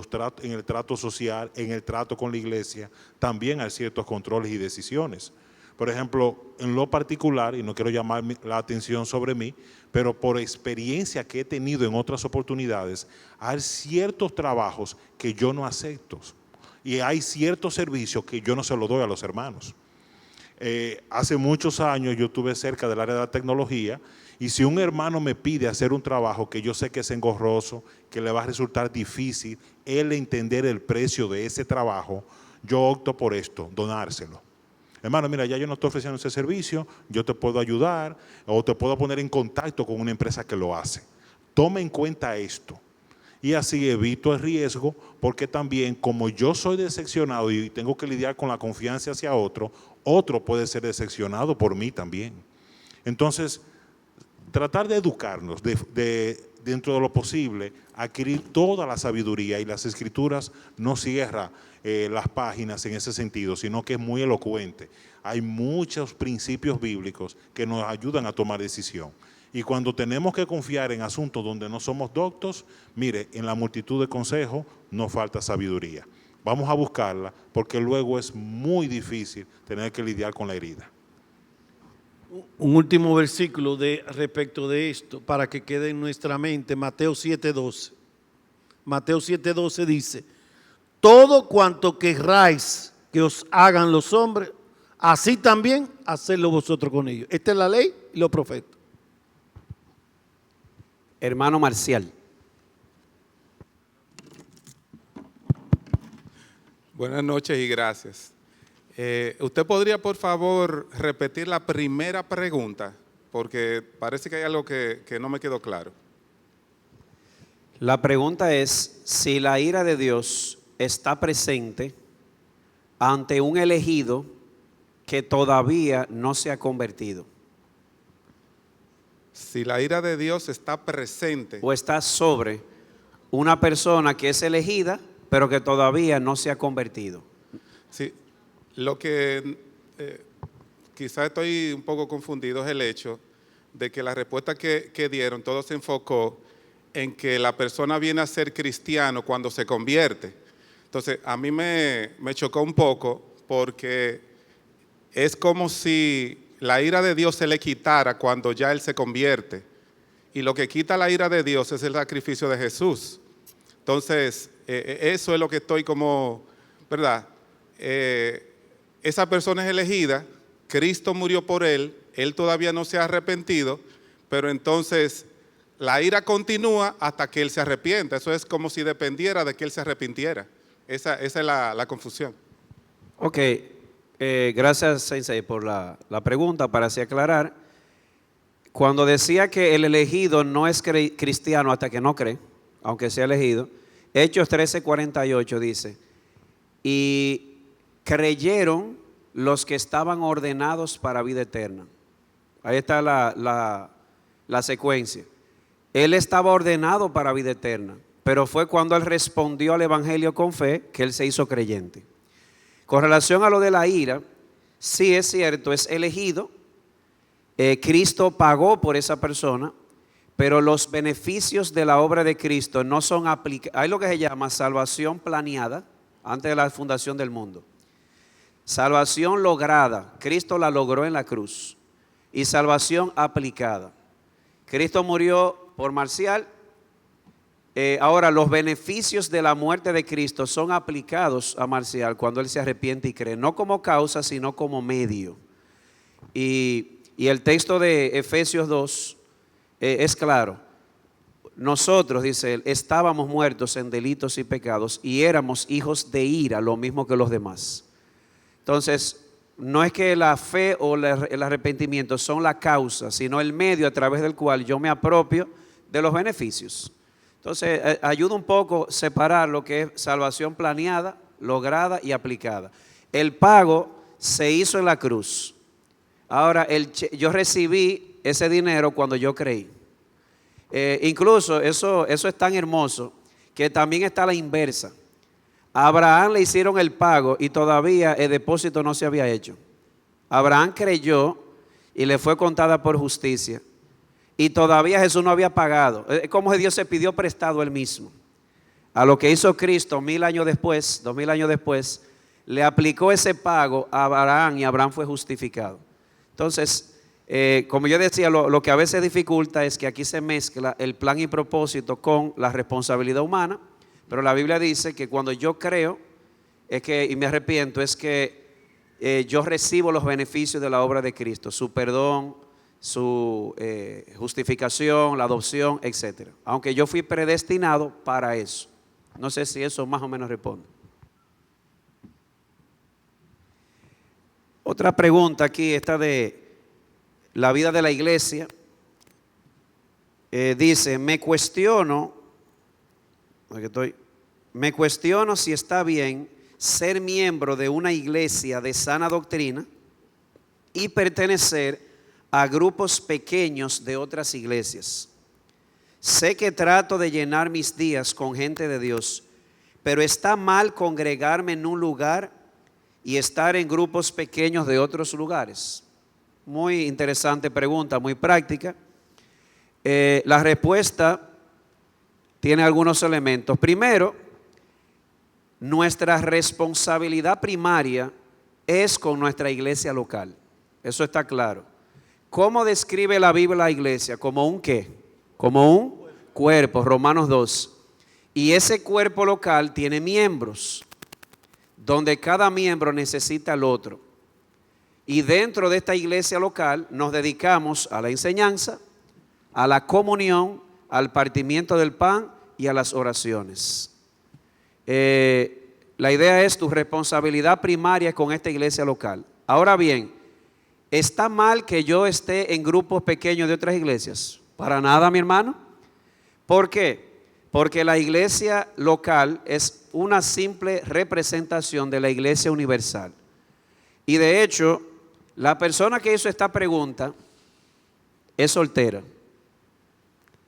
el trato social, en el trato con la iglesia, también hay ciertos controles y decisiones. Por ejemplo, en lo particular, y no quiero llamar la atención sobre mí, pero por experiencia que he tenido en otras oportunidades, hay ciertos trabajos que yo no acepto y hay ciertos servicios que yo no se los doy a los hermanos. Hace muchos años yo estuve cerca del área de la tecnología y si un hermano me pide hacer un trabajo que yo sé que es engorroso, que le va a resultar difícil él entender el precio de ese trabajo, yo opto por esto, donárselo. Hermano, mira, ya yo no estoy ofreciendo ese servicio, yo te puedo ayudar o te puedo poner en contacto con una empresa que lo hace. Tome en cuenta esto. Y así evito el riesgo, porque también como yo soy decepcionado y tengo que lidiar con la confianza hacia otro, otro puede ser decepcionado por mí también. Entonces, tratar de educarnos dentro de lo posible, adquirir toda la sabiduría, y las escrituras no cierran las páginas en ese sentido, sino que es muy elocuente. Hay muchos principios bíblicos que nos ayudan a tomar decisión. Y cuando tenemos que confiar en asuntos donde no somos doctos, mire, en la multitud de consejos nos falta sabiduría. Vamos a buscarla porque luego es muy difícil tener que lidiar con la herida. Un último versículo respecto de esto, para que quede en nuestra mente, Mateo 7:12. Mateo 7:12 dice, todo cuanto querráis que os hagan los hombres, así también hacedlo vosotros con ellos. Esta es la ley y los profetas. Hermano Marcial. Buenas noches y gracias. ¿Usted podría, por favor, repetir la primera pregunta? Porque parece que hay algo que no me quedó claro. La pregunta es si la ira de Dios está presente ante un elegido que todavía no se ha convertido. Si la ira de Dios está presente. O está sobre una persona que es elegida, pero que todavía no se ha convertido. Sí, lo que quizás estoy un poco confundido es el hecho de que la respuesta que dieron, todo se enfocó en que la persona viene a ser cristiano cuando se convierte. Entonces, a mí me chocó un poco porque es como si la ira de Dios se le quitara cuando ya él se convierte. Y lo que quita la ira de Dios es el sacrificio de Jesús. Entonces, eso es lo que estoy como, ¿verdad? Esa persona es elegida, Cristo murió por él todavía no se ha arrepentido, pero entonces la ira continúa hasta que él se arrepienta. Eso es como si dependiera de que él se arrepintiera. Esa es la confusión. Ok, gracias Sensei por la pregunta para así aclarar. Cuando decía que el elegido no es cristiano hasta que no cree, aunque sea elegido, Hechos 13:48 dice, y creyeron los que estaban ordenados para vida eterna. Ahí está la secuencia. Él estaba ordenado para vida eterna, pero fue cuando él respondió al evangelio con fe que él se hizo creyente. Con relación a lo de la ira, sí es cierto, es elegido. Cristo pagó por esa persona, pero los beneficios de la obra de Cristo no son aplicados. Hay lo que se llama salvación planeada antes de la fundación del mundo. Salvación lograda, Cristo la logró en la cruz. Y salvación aplicada. Cristo murió por Marcial. Ahora, los beneficios de la muerte de Cristo son aplicados a Marcial cuando él se arrepiente y cree, no como causa, sino como medio. Y el texto de Efesios 2 es claro. Nosotros, dice él, estábamos muertos en delitos y pecados y éramos hijos de ira, lo mismo que los demás. Entonces, no es que la fe o el arrepentimiento son la causa, sino el medio a través del cual yo me apropio de los beneficios. Entonces, ayuda un poco a separar lo que es salvación planeada, lograda y aplicada. El pago se hizo en la cruz. Ahora, yo recibí ese dinero cuando yo creí. Incluso eso es tan hermoso que también está la inversa. A Abraham le hicieron el pago y todavía el depósito no se había hecho. Abraham creyó y le fue contada por justicia. Y todavía Jesús no había pagado. Es como si Dios se pidió prestado él mismo. A lo que hizo Cristo 2000 años después, le aplicó ese pago a Abraham y Abraham fue justificado. Entonces, como yo decía, lo que a veces dificulta es que aquí se mezcla el plan y propósito con la responsabilidad humana, pero la Biblia dice que cuando yo creo y me arrepiento, es que yo recibo los beneficios de la obra de Cristo, su perdón, su justificación, la adopción, etc. Aunque yo fui predestinado para eso. No sé si eso más o menos responde. Otra pregunta aquí, esta de la vida de la iglesia. Dice, me cuestiono si está bien ser miembro de una iglesia de sana doctrina y pertenecer a grupos pequeños de otras iglesias. Sé que trato de llenar mis días con gente de Dios, pero está mal congregarme en un lugar y estar en grupos pequeños de otros lugares. Muy interesante pregunta, muy práctica. La respuesta tiene algunos elementos. Primero, nuestra responsabilidad primaria es con nuestra iglesia local. Eso está claro. ¿Cómo describe la Biblia la iglesia? ¿Como un qué? Como un cuerpo, Romanos 2. Y ese cuerpo local tiene miembros, donde cada miembro necesita al otro. Y dentro de esta iglesia local nos dedicamos a la enseñanza, a la comunión, al partimiento del pan y a las oraciones. La idea es tu responsabilidad primaria con esta iglesia local. Ahora bien, ¿está mal que yo esté en grupos pequeños de otras iglesias? Para nada, mi hermano. ¿Por qué? Porque la iglesia local es una simple representación de la iglesia universal. Y de hecho, la persona que hizo esta pregunta es soltera.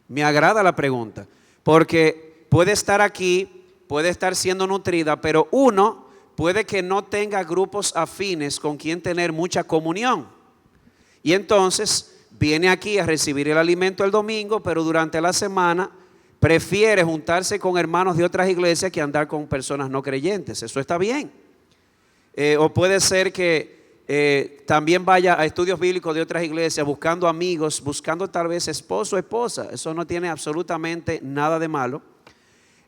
Me agrada la pregunta, porque puede estar aquí, puede estar siendo nutrida, pero uno puede que no tenga grupos afines con quien tener mucha comunión. Y entonces viene aquí a recibir el alimento el domingo, pero durante la semana prefiere juntarse con hermanos de otras iglesias que andar con personas no creyentes. Eso está bien. O puede ser que también vaya a estudios bíblicos de otras iglesias buscando amigos, buscando tal vez esposo o esposa. Eso no tiene absolutamente nada de malo.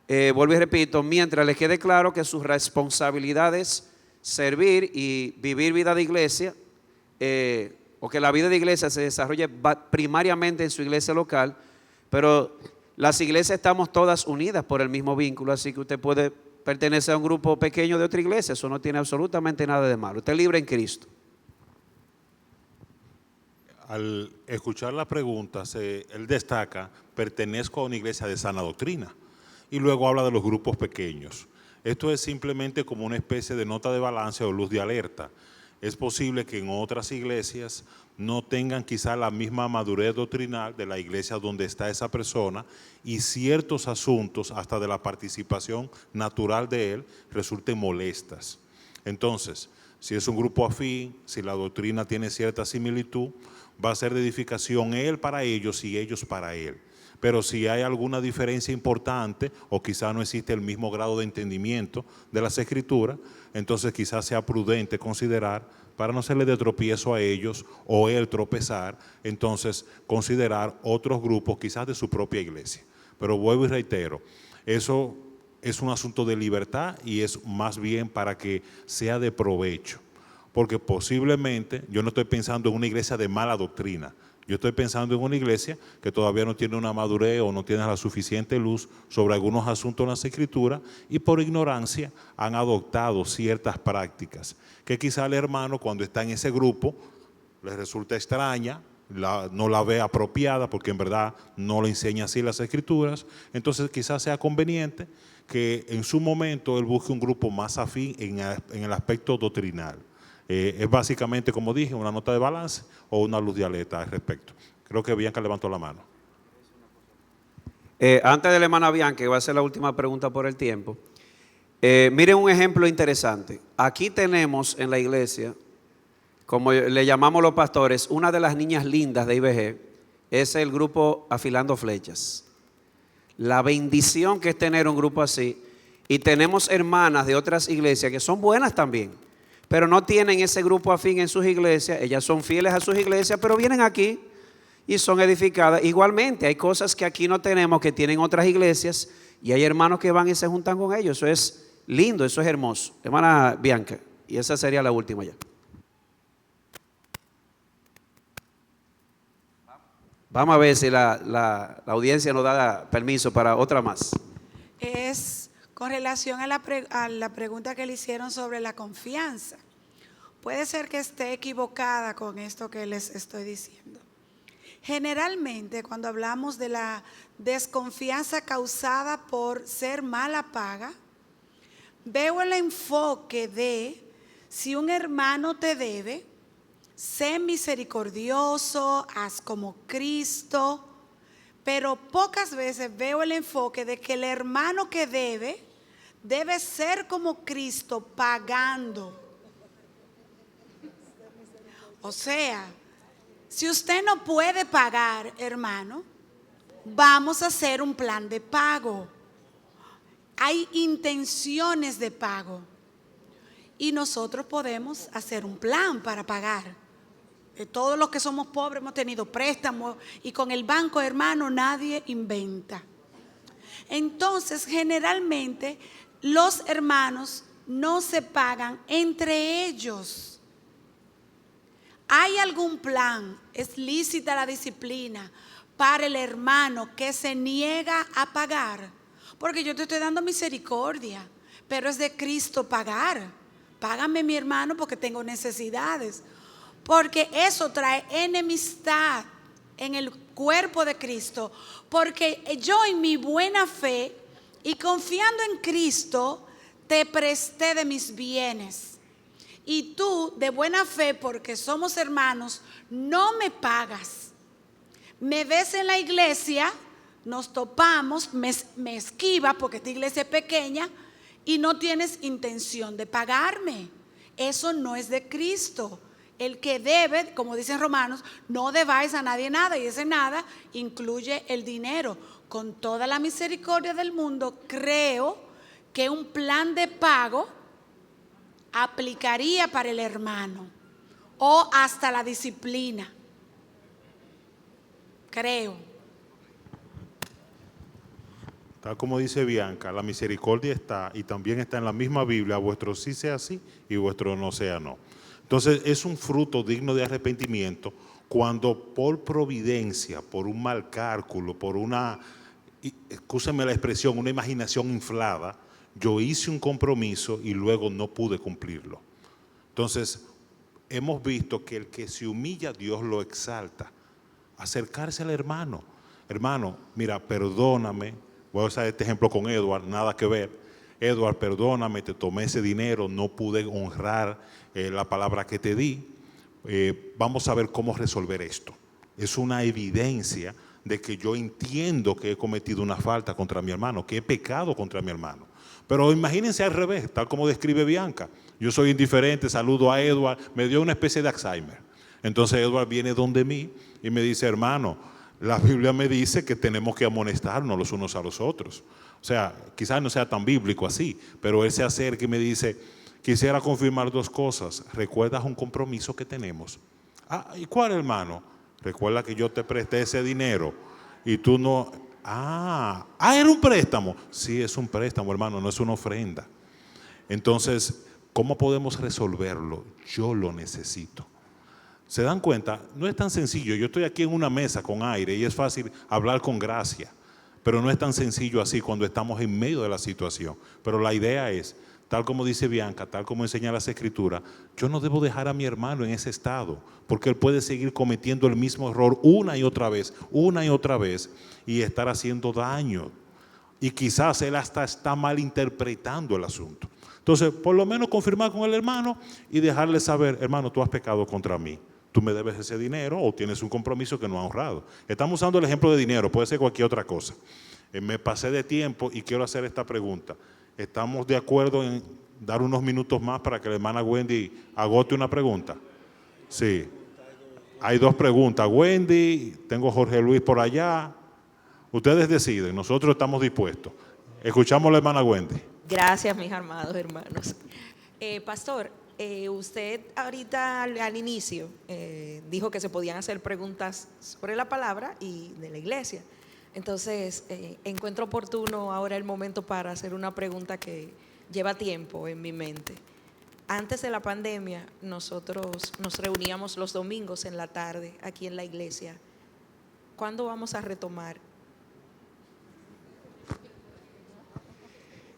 Vuelvo y repito, mientras les quede claro que su responsabilidad es servir y vivir vida de iglesia, o que la vida de iglesia se desarrolle primariamente en su iglesia local, pero las iglesias estamos todas unidas por el mismo vínculo, así que usted puede pertenecer a un grupo pequeño de otra iglesia, eso no tiene absolutamente nada de malo, usted es libre en Cristo. Al escuchar la pregunta, él destaca, pertenezco a una iglesia de sana doctrina, y luego habla de los grupos pequeños. Esto es simplemente como una especie de nota de balance o luz de alerta. Es posible que en otras iglesias no tengan quizá la misma madurez doctrinal de la iglesia donde está esa persona y ciertos asuntos, hasta de la participación natural de él, resulten molestas. Entonces, si es un grupo afín, si la doctrina tiene cierta similitud, va a ser de edificación él para ellos y ellos para él. Pero si hay alguna diferencia importante o quizá no existe el mismo grado de entendimiento de las escrituras, entonces quizás sea prudente considerar, para no serle de tropiezo a ellos o él tropezar, entonces considerar otros grupos quizás de su propia iglesia. Pero vuelvo y reitero, eso es un asunto de libertad y es más bien para que sea de provecho. Porque posiblemente, yo no estoy pensando en una iglesia de mala doctrina, Yo estoy pensando en una iglesia que todavía no tiene una madurez o no tiene la suficiente luz sobre algunos asuntos en las Escrituras y por ignorancia han adoptado ciertas prácticas que quizá el hermano cuando está en ese grupo le resulta extraña, no la ve apropiada porque en verdad no le enseña así las Escrituras. Entonces quizás sea conveniente que en su momento él busque un grupo más afín en el aspecto doctrinal. Es básicamente, como dije, una nota de balance o una luz de alerta al respecto. Creo que Bianca levantó la mano. Antes de la hermana Bianca, que va a ser la última pregunta por el tiempo, miren un ejemplo interesante. Aquí tenemos en la iglesia, como le llamamos los pastores, una de las niñas lindas de IBG, es el grupo Afilando Flechas. La bendición que es tener un grupo así. Y tenemos hermanas de otras iglesias que son buenas también, pero no tienen ese grupo afín en sus iglesias. Ellas son fieles a sus iglesias, pero vienen aquí y son edificadas. Igualmente, hay cosas que aquí no tenemos, que tienen otras iglesias, y hay hermanos que van y se juntan con ellos. Eso es lindo, eso es hermoso. Hermana Bianca, y esa sería la última ya. Vamos a ver si la audiencia nos da permiso para otra más. Es con relación a la pregunta que le hicieron sobre la confianza. Puede ser que esté equivocada con esto que les estoy diciendo. Generalmente, cuando hablamos de la desconfianza causada por ser mala paga, veo el enfoque de si un hermano te debe, sé misericordioso, haz como Cristo, pero pocas veces veo el enfoque de que el hermano que debe ser como Cristo pagando. O sea, si usted no puede pagar, hermano, vamos a hacer un plan de pago. Hay intenciones de pago y nosotros podemos hacer un plan para pagar. Todos los que somos pobres hemos tenido préstamos y con el banco, hermano, nadie inventa. Entonces, generalmente, los hermanos no se pagan entre ellos. ¿Hay algún plan? ¿Es lícita la disciplina para el hermano que se niega a pagar? Porque yo te estoy dando misericordia, pero es de Cristo pagar. Págame, mi hermano, porque tengo necesidades. Porque eso trae enemistad en el cuerpo de Cristo. Porque yo en mi buena fe y confiando en Cristo te presté de mis bienes. Y tú de buena fe, porque somos hermanos, no me pagas. Me ves en la iglesia, nos topamos, me esquivas porque esta iglesia es pequeña y no tienes intención de pagarme. Eso no es de Cristo. El que debe, como dicen Romanos, no debáis a nadie nada, y ese nada incluye el dinero. Con toda la misericordia del mundo, creo que un plan de pago aplicaría para el hermano o hasta la disciplina. Creo. Tal como dice Bianca, la misericordia está y también está en la misma Biblia, vuestro sí sea sí y vuestro no sea no. Entonces es un fruto digno de arrepentimiento cuando por providencia, por un mal cálculo, por una, excúsenme la expresión, una imaginación inflada, yo hice un compromiso y luego no pude cumplirlo. Entonces hemos visto que el que se humilla, Dios lo exalta. Acercarse al hermano. Hermano, mira, perdóname. Voy a usar este ejemplo con Edward, nada que ver. Edward, perdóname, te tomé ese dinero, no pude honrar la palabra que te di. Vamos a ver cómo resolver esto. Es una evidencia de que yo entiendo que he cometido una falta contra mi hermano, que he pecado contra mi hermano. Pero imagínense al revés, tal como describe Bianca. Yo soy indiferente, saludo a Edward, me dio una especie de Alzheimer. Entonces Edward viene donde mí y me dice, hermano, la Biblia me dice que tenemos que amonestarnos los unos a los otros. O sea, quizás no sea tan bíblico así, pero él se acerca y me dice, quisiera confirmar dos cosas. ¿Recuerdas un compromiso que tenemos? Ah, ¿y cuál, hermano? Recuerda que yo te presté ese dinero y tú no... era un préstamo. Sí, es un préstamo, hermano, no es una ofrenda. Entonces, ¿cómo podemos resolverlo? Yo lo necesito. ¿Se dan cuenta? No es tan sencillo. Yo estoy aquí en una mesa con aire y es fácil hablar con gracia, pero no es tan sencillo así cuando estamos en medio de la situación. Pero la idea es, tal como dice Bianca, tal como enseña las Escrituras, yo no debo dejar a mi hermano en ese estado, porque él puede seguir cometiendo el mismo error una y otra vez, y estar haciendo daño. Y quizás él hasta está malinterpretando el asunto. Entonces, por lo menos confirmar con el hermano y dejarle saber, hermano, tú has pecado contra mí. Tú me debes ese dinero o tienes un compromiso que no has honrado. Estamos usando el ejemplo de dinero, puede ser cualquier otra cosa. Me pasé de tiempo y quiero hacer esta pregunta. ¿Estamos de acuerdo en dar unos minutos más para que la hermana Wendy agote una pregunta? Sí. Hay 2 preguntas. Wendy, tengo Jorge Luis por allá. Ustedes deciden, nosotros estamos dispuestos. Escuchamos a la hermana Wendy. Gracias, mis amados hermanos. Pastor, usted ahorita al inicio dijo que se podían hacer preguntas sobre la palabra y de la iglesia. Entonces, encuentro oportuno ahora el momento para hacer una pregunta que lleva tiempo en mi mente. Antes de la pandemia, nosotros nos reuníamos los domingos en la tarde aquí en la iglesia. ¿Cuándo vamos a retomar?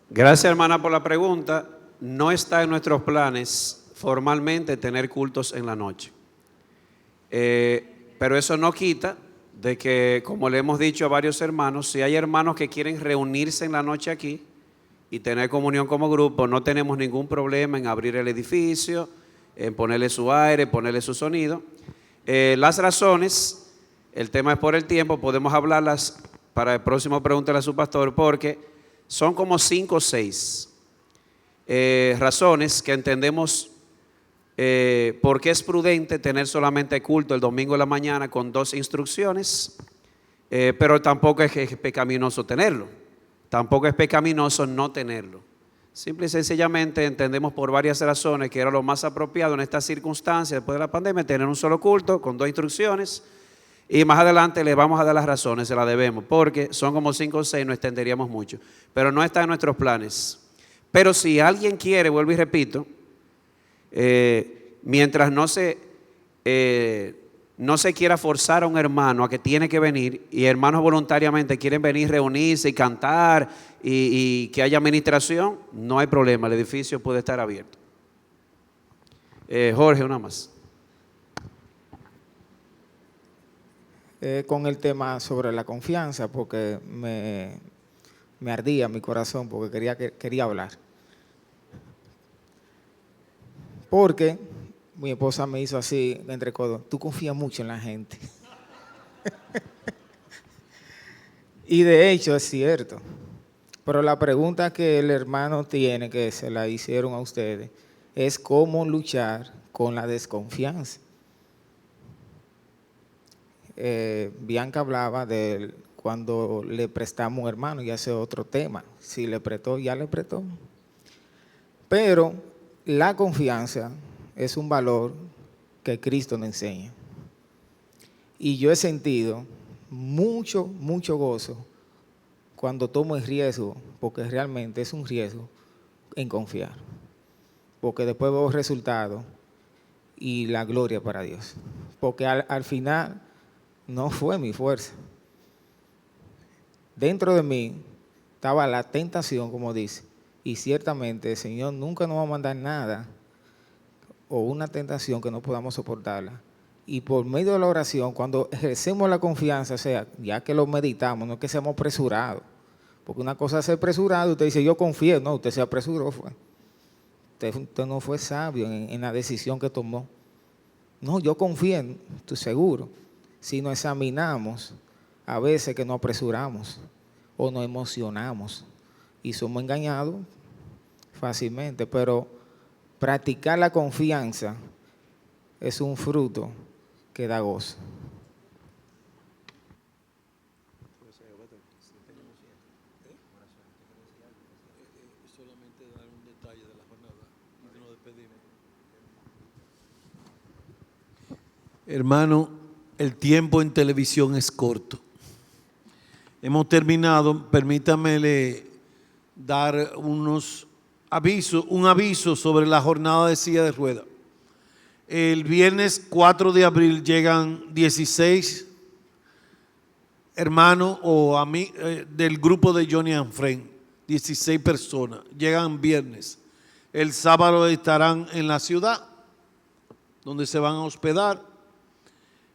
Gracias, hermana, por la pregunta. No está en nuestros planes formalmente tener cultos en la noche. Pero eso no quita de que, como le hemos dicho a varios hermanos, si hay hermanos que quieren reunirse en la noche aquí y tener comunión como grupo, no tenemos ningún problema en abrir el edificio, en ponerle su aire, ponerle su sonido. Las razones, el tema es por el tiempo, podemos hablarlas para el próximo pregúntale a su pastor, porque son como 5 o 6 razones que entendemos por qué es prudente tener solamente culto el domingo en la mañana con 2 instrucciones, pero tampoco es pecaminoso tenerlo, tampoco es pecaminoso no tenerlo. Simple y sencillamente entendemos por varias razones que era lo más apropiado en estas circunstancias después de la pandemia tener un solo culto con 2 instrucciones. Y más adelante les vamos a dar las razones, se las debemos, porque son como 5 o 6, no extenderíamos mucho. Pero no está en nuestros planes. Pero si alguien quiere, vuelvo y repito, mientras no se quiera forzar a un hermano a que tiene que venir, y hermanos voluntariamente quieren venir, reunirse y cantar y que haya administración, no hay problema, el edificio puede estar abierto. Jorge, una más. Con el tema sobre la confianza, porque me ardía mi corazón, porque quería hablar. Porque mi esposa me hizo así, entre codos, tú confías mucho en la gente. Y de hecho es cierto. Pero la pregunta que el hermano tiene, que se la hicieron a ustedes, es cómo luchar con la desconfianza. Bianca hablaba de cuando le prestamos a un hermano, y ese es otro tema. Si le prestó, ya le prestó. Pero la confianza es un valor que Cristo nos enseña. Y yo he sentido mucho gozo cuando tomo el riesgo, porque realmente es un riesgo en confiar. Porque después veo resultados y la gloria para Dios. Porque al final no fue mi fuerza. Dentro de mí estaba la tentación, como dice, y ciertamente el Señor nunca nos va a mandar nada o una tentación que no podamos soportarla. Y por medio de la oración, cuando ejercemos la confianza, o sea, ya que lo meditamos, no es que seamos apresurados, porque una cosa es ser apresurado, usted dice yo confío, no, usted se apresuró, usted no fue sabio en la decisión que tomó. No, yo confío, estoy seguro. Si nos examinamos, a veces que nos apresuramos o nos emocionamos y somos engañados fácilmente, pero practicar la confianza es un fruto que da gozo. Solamente dar un detalle de la jornada y nos despedimos. Hermano, el tiempo en televisión es corto. Hemos terminado, permítamele dar un aviso sobre la jornada de silla de ruedas. El viernes 4 de abril llegan 16 hermanos o del grupo de Johnny and Friends, 16 personas, llegan viernes. El sábado estarán en la ciudad, donde se van a hospedar.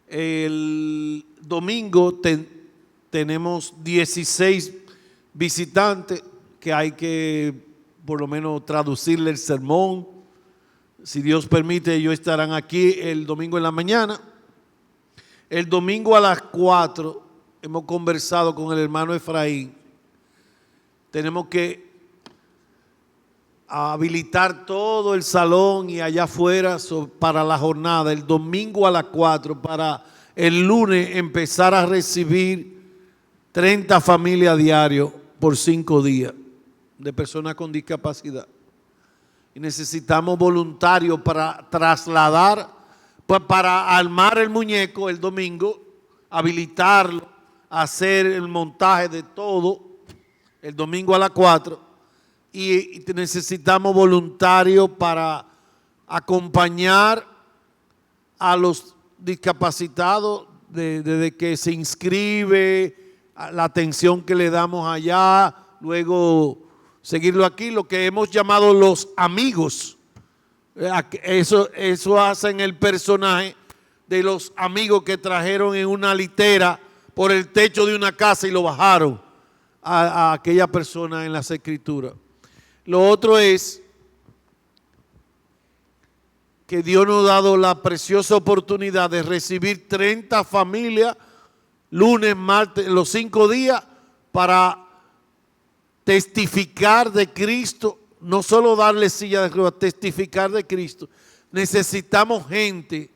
El domingo tenemos 16 visitantes que hay que por lo menos traducirle el sermón. Si Dios permite, ellos estarán aquí el domingo en la mañana. El domingo a las 4 hemos conversado con el hermano Efraín. Tenemos que habilitar todo el salón y allá afuera para la jornada. El domingo a las 4 para el lunes empezar a recibir 30 familias diarios por 5 días de personas con discapacidad. Y necesitamos voluntarios para trasladar, pues para armar el muñeco el domingo, habilitarlo, hacer el montaje de todo el domingo a las 4. Y necesitamos voluntarios para acompañar a los discapacitados desde que se inscribe, la atención que le damos allá, luego seguirlo aquí, lo que hemos llamado los amigos. Eso hacen el personaje de los amigos que trajeron en una litera por el techo de una casa y lo bajaron a aquella persona en las escrituras. Lo otro es que Dios nos ha dado la preciosa oportunidad de recibir 30 familias, lunes, martes, los 5 días, para testificar de Cristo, no solo darle silla de ruedas, testificar de Cristo. Necesitamos gente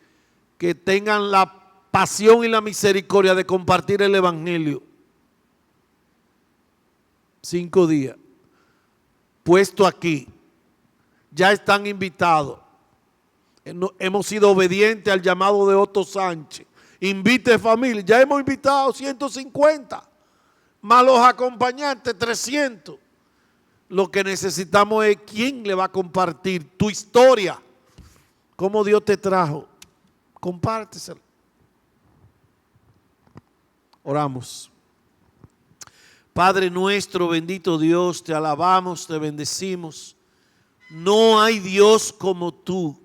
que tengan la pasión y la misericordia de compartir el evangelio. 5 días. Puesto aquí. Ya están invitados. Hemos sido obedientes al llamado de Otto Sánchez. Invite familia. Ya hemos invitado 150. Más los acompañantes, 300. Lo que necesitamos es quién le va a compartir tu historia. Cómo Dios te trajo. Compárteselo. Oramos. Padre nuestro, bendito Dios, te alabamos, te bendecimos. No hay Dios como tú.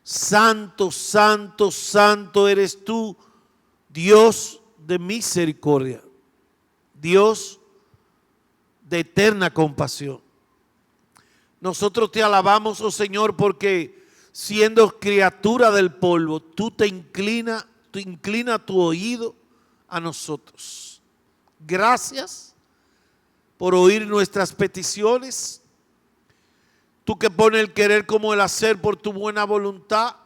Santo, santo, santo eres tú, Dios de misericordia. Dios de eterna compasión. Nosotros te alabamos, oh Señor, porque siendo criatura del polvo, tú inclina tu oído a nosotros. Gracias por oír nuestras peticiones. Tú que pones el querer como el hacer por tu buena voluntad.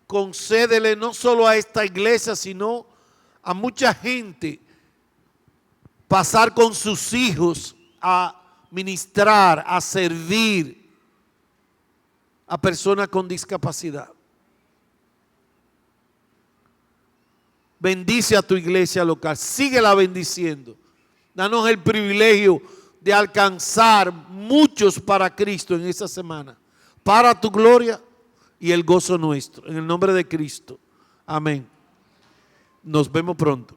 Concédele no solo a esta iglesia, sino a mucha gente pasar con sus hijos a ministrar, a servir a personas con discapacidad. Bendice a tu iglesia local, síguela bendiciendo. Danos el privilegio de alcanzar muchos para Cristo en esta semana, para tu gloria y el gozo nuestro. En el nombre de Cristo. Amén. Nos vemos pronto.